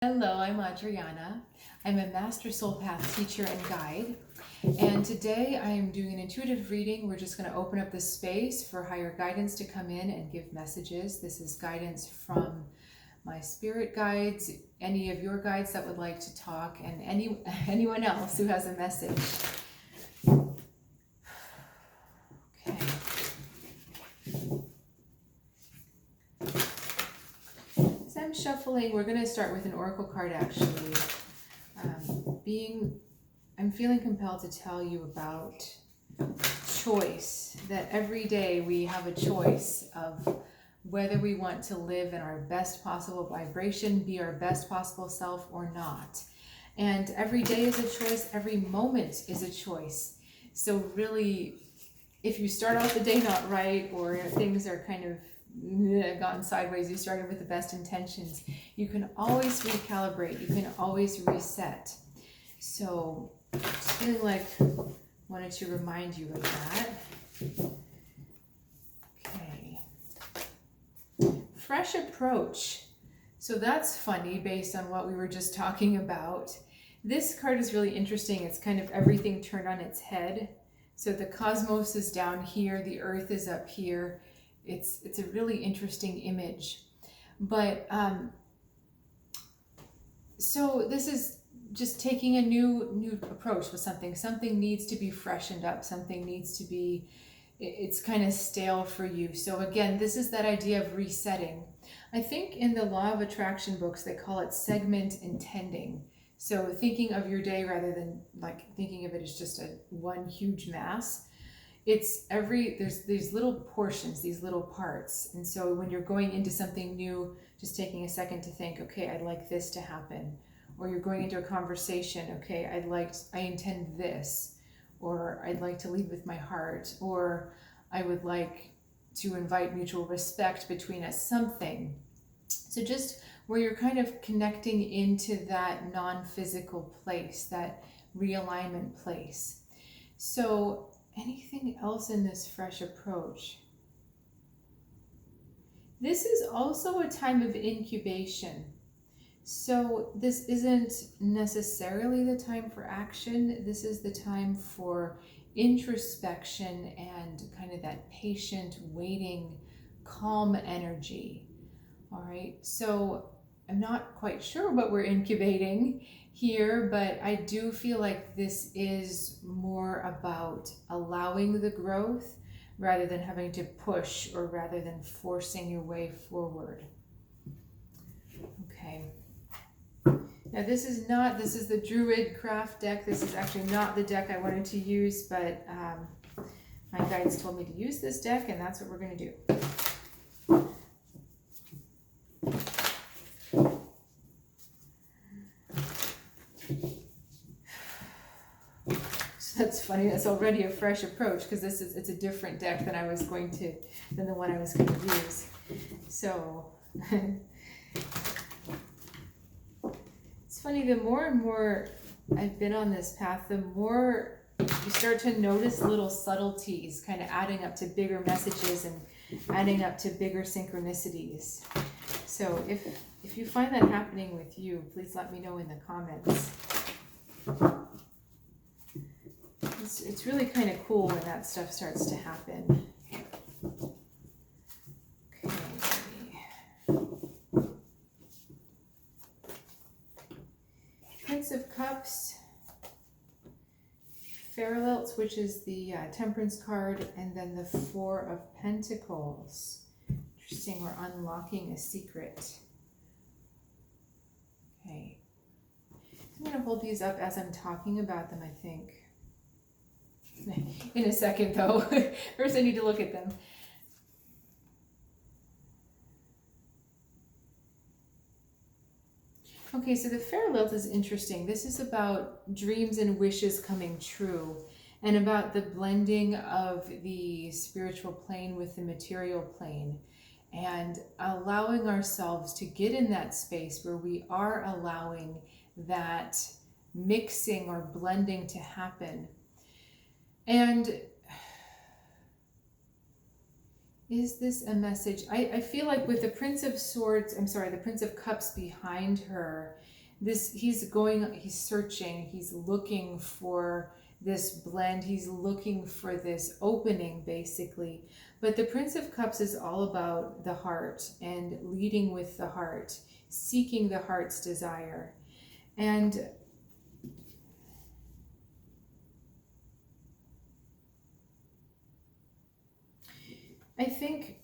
Hello, I'm Adriana. I'm a Master SoulPath Teacher and Guide. And today I am doing an intuitive reading. We're just going to open up the space for higher guidance to come in and give messages. This is guidance from my spirit guides, any of your guides that would like to talk, and anyone else who has a message. Okay. As I'm shuffling, we're going to start with an oracle card actually. I'm feeling compelled to tell you about choice, that every day we have a choice of whether we want to live in our best possible vibration, be our best possible self or not. And every day is a choice, every moment is a choice. So really, if you start off the day not right, or things are kind of gotten sideways, you started with the best intentions, you can always recalibrate, you can always reset. So just feeling like I wanted to remind you of that. Okay. Fresh approach. So that's funny based on what we were just talking about. This card is really interesting. It's kind of everything turned on its head. So the cosmos is down here, the earth is up here. It's a really interesting image. But so this is just taking a new approach with something. Something needs to be freshened up. Something needs to be, it's kind of stale for you. So again, this is that idea of resetting. I think in the law of attraction books, they call it segment intending. So thinking of your day rather than like thinking of it as just one huge mass. There's these little portions, these little parts. And so when you're going into something new, just taking a second to think, okay, I'd like this to happen. Or you're going into a conversation, okay, I intend this, or I'd like to lead with my heart, or I would like to invite mutual respect between us, something. So just where you're kind of connecting into that non-physical place, that realignment place. So anything else in this fresh approach? This is also a time of incubation. So this isn't necessarily the time for action. This is the time for introspection and kind of that patient, waiting, calm energy. All right, so I'm not quite sure what we're incubating here, but I do feel like this is more about allowing the growth rather than having to push, or rather than forcing your way forward. Okay. Now this is the Druid Craft deck. This is actually not the deck I wanted to use, but my guides told me to use this deck, and that's what we're going to do. So that's funny. That's already a fresh approach, because it's a different deck than the one I was going to use. So. It's funny, the more and more I've been on this path, the more you start to notice little subtleties kind of adding up to bigger messages and adding up to bigger synchronicities. So if you find that happening with you, please let me know in the comments. It's really kind of cool when that stuff starts to happen. Prince of Cups, Parallels, which is the Temperance card, and then the Four of Pentacles. Interesting, we're unlocking a secret. Okay. I'm going to hold these up as I'm talking about them, I think. In a second, though. First, I need to look at them. Okay, so the Parallels is interesting. This is about dreams and wishes coming true, and about the blending of the spiritual plane with the material plane, and allowing ourselves to get in that space where we are allowing that mixing or blending to happen. And Is this a message? I feel like with the Prince of Swords, I'm sorry, the Prince of Cups behind her, he's searching, he's looking for this blend, he's looking for this opening basically. But the Prince of Cups is all about the heart and leading with the heart, seeking the heart's desire. And I think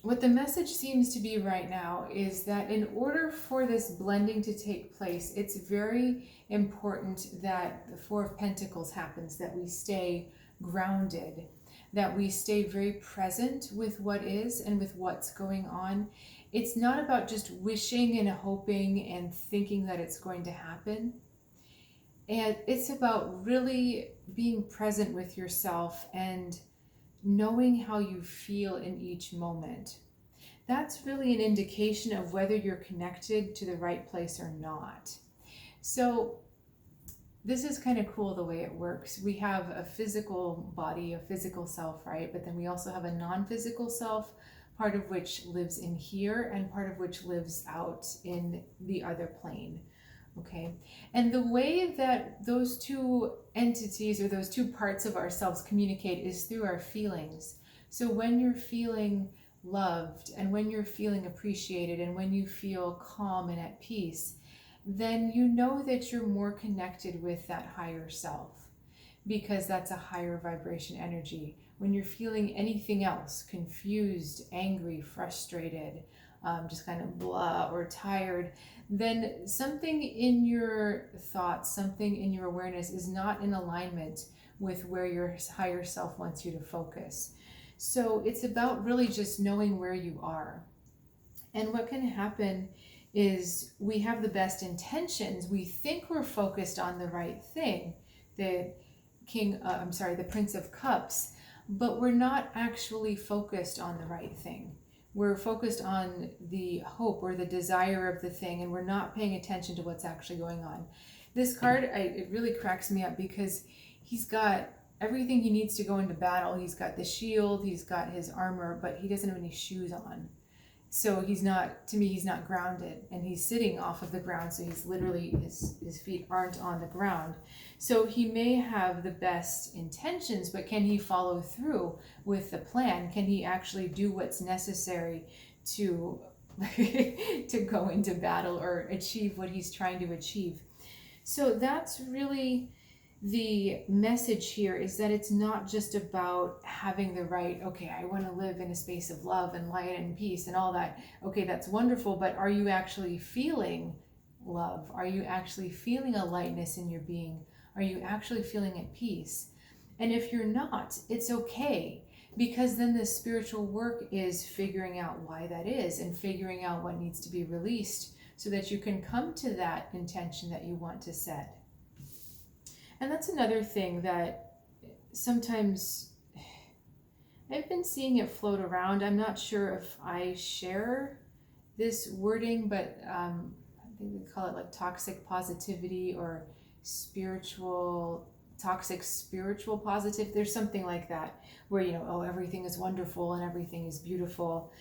what the message seems to be right now is that in order for this blending to take place, it's very important that the Four of Pentacles happens, that we stay grounded, that we stay very present with what is and with what's going on. It's not about just wishing and hoping and thinking that it's going to happen. And it's about really being present with yourself and knowing how you feel in each moment. That's really an indication of whether you're connected to the right place or not. So this is kind of cool the way it works. We have a physical body, a physical self, right? But then we also have a non-physical self, part of which lives in here and part of which lives out in the other plane. Okay, and the way that those two entities or those two parts of ourselves communicate is through our feelings. So when you're feeling loved and when you're feeling appreciated and when you feel calm and at peace, then you know that you're more connected with that higher self, because that's a higher vibration energy. When you're feeling anything else, confused, angry, frustrated, just kind of blah or tired, then something in your thoughts, something in your awareness is not in alignment with where your higher self wants you to focus. So it's about really just knowing where you are. And what can happen is we have the best intentions. We think we're focused on the right thing, the Prince of Cups, but we're not actually focused on the right thing. We're focused on the hope or the desire of the thing, and we're not paying attention to what's actually going on. This card, it really cracks me up because he's got everything he needs to go into battle. He's got the shield, he's got his armor, but he doesn't have any shoes on. So he's not grounded, and he's sitting off of the ground, so he's literally, his feet aren't on the ground. So he may have the best intentions, but can he follow through with the plan? Can he actually do what's necessary to to go into battle or achieve what he's trying to achieve? So that's really the message here, is that it's not just about having the right, okay, I want to live in a space of love and light and peace and all that. Okay, that's wonderful, but are you actually feeling love? Are you actually feeling a lightness in your being? Are you actually feeling at peace? And if you're not, it's okay, because then the spiritual work is figuring out why that is and figuring out what needs to be released so that you can come to that intention that you want to set. And that's another thing that sometimes I've been seeing it float around. I'm not sure if I share this wording, but I think we call it like toxic positivity or toxic spiritual positive. There's something like that where, oh, everything is wonderful and everything is beautiful.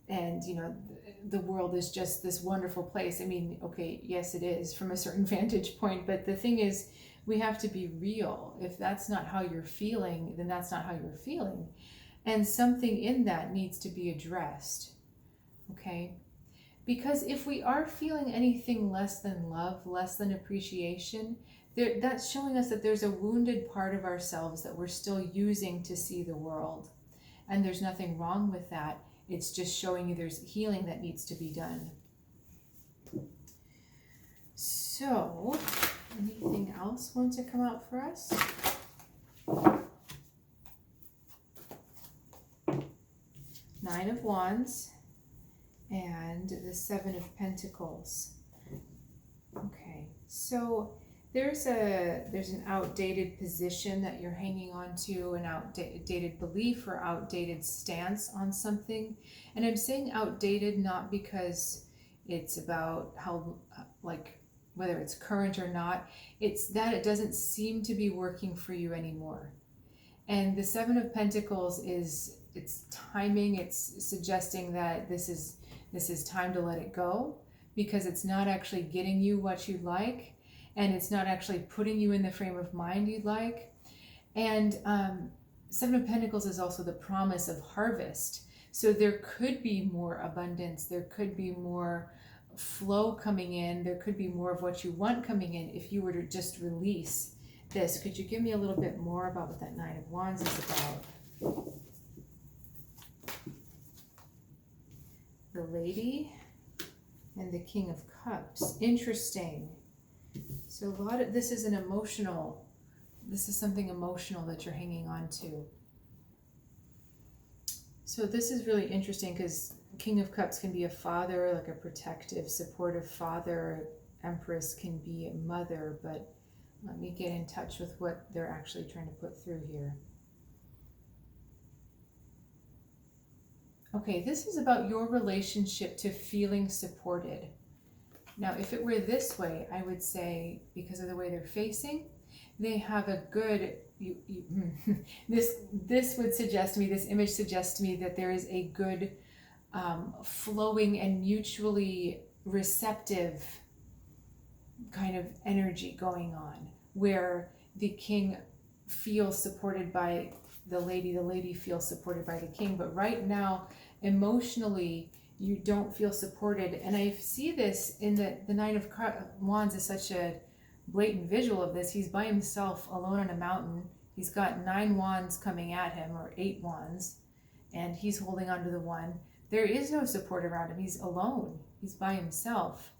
And, the world is just this wonderful place. I mean, okay, yes, it is from a certain vantage point. But the thing is, we have to be real. If that's not how you're feeling, then that's not how you're feeling. And something in that needs to be addressed, okay? Because if we are feeling anything less than love, less than appreciation, that's showing us that there's a wounded part of ourselves that we're still using to see the world. And there's nothing wrong with that. It's just showing you there's healing that needs to be done. So, anything else want to come out for us? Nine of Wands and the Seven of Pentacles. Okay, so there's an outdated position that you're hanging on to, an outdated belief or outdated stance on something. And I'm saying outdated not because it's about how, whether it's current or not, it's that it doesn't seem to be working for you anymore. And the Seven of Pentacles it's timing, it's suggesting that this is time to let it go, because it's not actually getting you what you'd like, and it's not actually putting you in the frame of mind you'd like. And Seven of Pentacles is also the promise of harvest. So there could be more abundance, there could be more flow coming in, there could be more of what you want coming in if you were to just release this. Could you give me a little bit more about what that Nine of Wands is about? The Lady and the King of Cups. Interesting. So a lot of this is this is something emotional that you're hanging on to. So this is really interesting because King of Cups can be a father, like a protective, supportive father. Empress can be a mother, but let me get in touch with what they're actually trying to put through here. Okay, this is about your relationship to feeling supported. Now, if it were this way, I would say, because of the way they're facing, they have a good, this would suggest to me, this image suggests to me that there is a good flowing and mutually receptive kind of energy going on, where the king feels supported by the lady feels supported by the king. But right now, emotionally, you don't feel supported. And I see this in the Nine of Wands is such a blatant visual of this. He's by himself, alone on a mountain. He's got 9 wands coming at him, or 8 wands, and he's holding onto the one. There is no support around him. He's alone. He's by himself.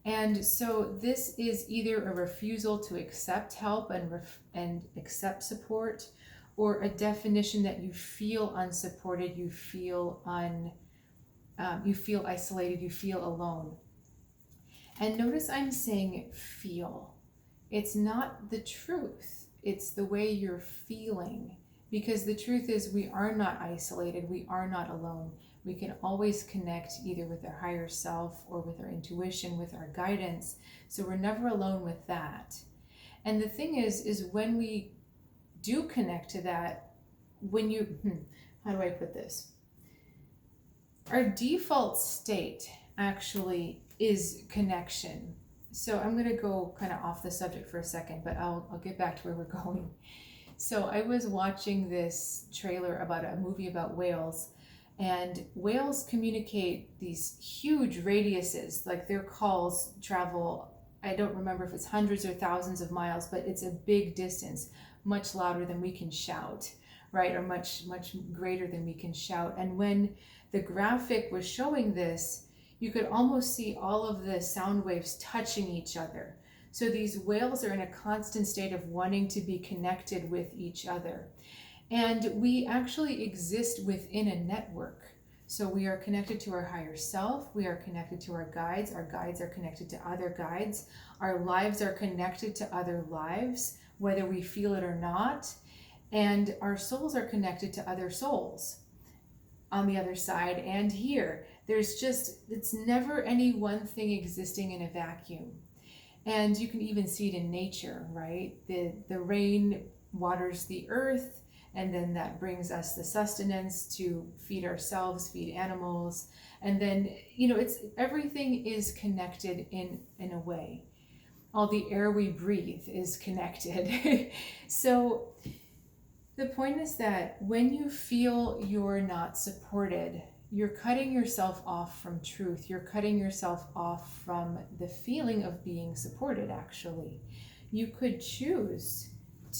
And so this is either a refusal to accept help and accept support, or a definition that you feel unsupported, you feel isolated, you feel alone. And notice I'm saying feel. It's not the truth. It's the way you're feeling. Because the truth is, we are not isolated. We are not alone. We can always connect either with our higher self or with our intuition, with our guidance. So we're never alone with that. And the thing is when we do connect to that, when you, how do I put this? Our default state actually is connection. So I'm going to go kind of off the subject for a second, but I'll get back to where we're going. So I was watching this trailer about a movie about whales, and whales communicate these huge radiuses, like their calls travel, I don't remember if it's hundreds or thousands of miles, but it's a big distance, much louder than we can shout, right? Or much greater than we can shout. And when the graphic was showing this, you could almost see all of the sound waves touching each other. So these whales are in a constant state of wanting to be connected with each other. And we actually exist within a network. So we are connected to our higher self, we are connected to our guides are connected to other guides, our lives are connected to other lives, whether we feel it or not, and our souls are connected to other souls on the other side and here. It's never any one thing existing in a vacuum. And you can even see it in nature, right? The rain waters the earth, and then that brings us the sustenance to feed ourselves, feed animals. And then, everything is connected in a way. All the air we breathe is connected. So the point is that when you feel you're not supported, you're cutting yourself off from truth. You're cutting yourself off from the feeling of being supported, actually. You could choose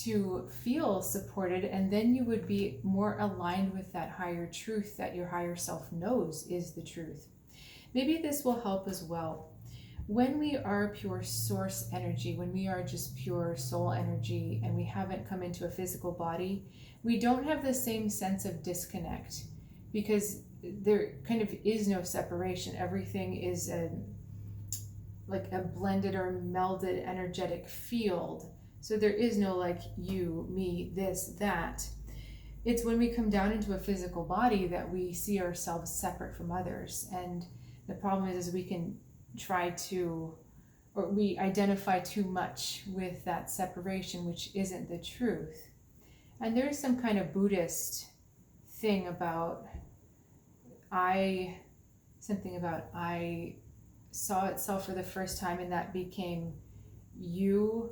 to feel supported, and then you would be more aligned with that higher truth that your higher self knows is the truth. Maybe this will help as well. When we are pure source energy, when we are just pure soul energy and we haven't come into a physical body, we don't have the same sense of disconnect, because there kind of is no separation. Everything is like a blended or melded energetic field. So there is no like you, me, this, that. It's when we come down into a physical body that we see ourselves separate from others. And the problem is we can we identify too much with that separation, which isn't the truth. And there's some kind of Buddhist thing about I saw itself for the first time and that became you,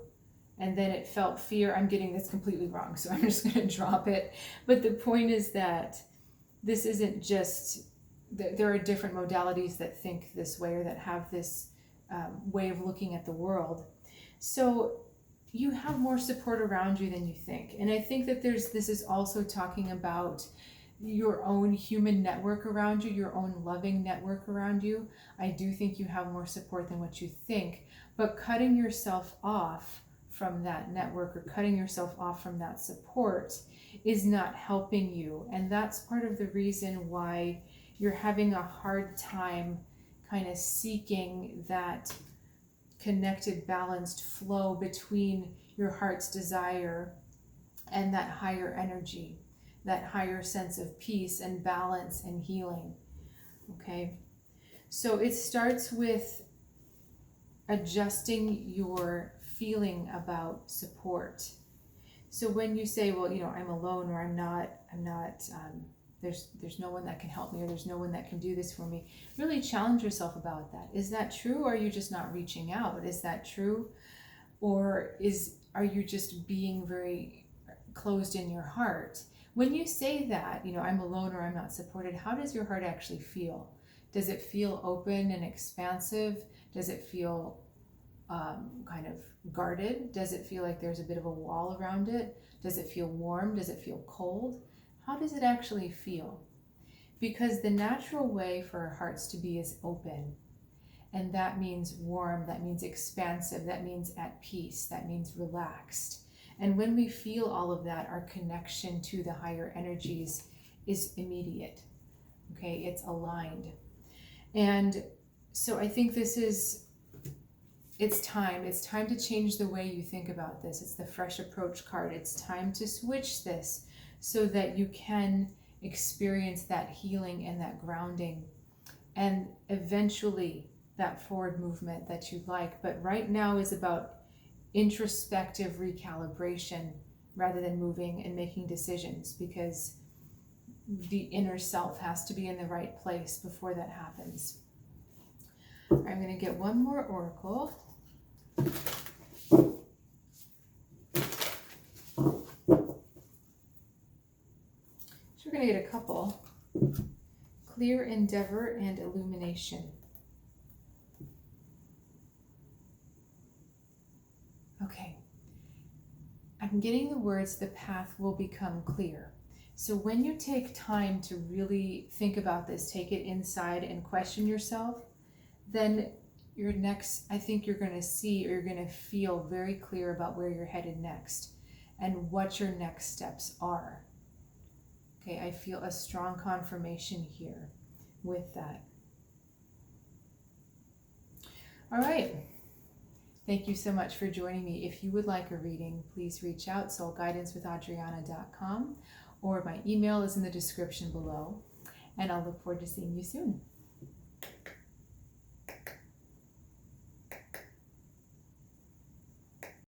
and then it felt fear. I'm getting this completely wrong, so I'm just going to drop it. But the point is that this isn't just, there are different modalities that think this way or that have this way of looking at the world. So you have more support around you than you think. And I think that this is also talking about your own human network around you, your own loving network around you. I do think you have more support than what you think, but cutting yourself off from that network or cutting yourself off from that support is not helping you. And that's part of the reason why you're having a hard time kind of seeking that connected, balanced flow between your heart's desire and that higher energy, that higher sense of peace and balance and healing. Okay, so it starts with adjusting your feeling about support. So when you say, well, I'm alone, or I'm not there's no one that can help me, or there's no one that can do this for me, really challenge yourself about that. Is that true, or are you just not reaching out? Is that true, or are you just being very closed in your heart? When you say that, I'm alone or I'm not supported, how does your heart actually feel? Does it feel open and expansive? Does it feel kind of guarded? Does it feel like there's a bit of a wall around it? Does it feel warm? Does it feel cold? How does it actually feel? Because the natural way for our hearts to be is open. And that means warm, that means expansive, that means at peace, that means relaxed. And when we feel all of that, our connection to the higher energies is immediate. Okay, it's aligned. And so I think it's time to change the way you think about this. It's the fresh approach card. It's time to switch this so that you can experience that healing and that grounding and eventually that forward movement that you like. But right now is about introspective recalibration rather than moving and making decisions, because the inner self has to be in the right place before that happens. I'm going to get one more oracle. So we're going to get a couple. Clear endeavor and illumination. Okay. I'm getting the words, the path will become clear. So when you take time to really think about this, take it inside and question yourself, then I think you're going to see, or you're going to feel very clear about where you're headed next and what your next steps are. Okay, I feel a strong confirmation here with that. All right. Thank you so much for joining me. If you would like a reading, please reach out, soulguidancewithAdriana.com, or my email is in the description below, and I'll look forward to seeing you soon.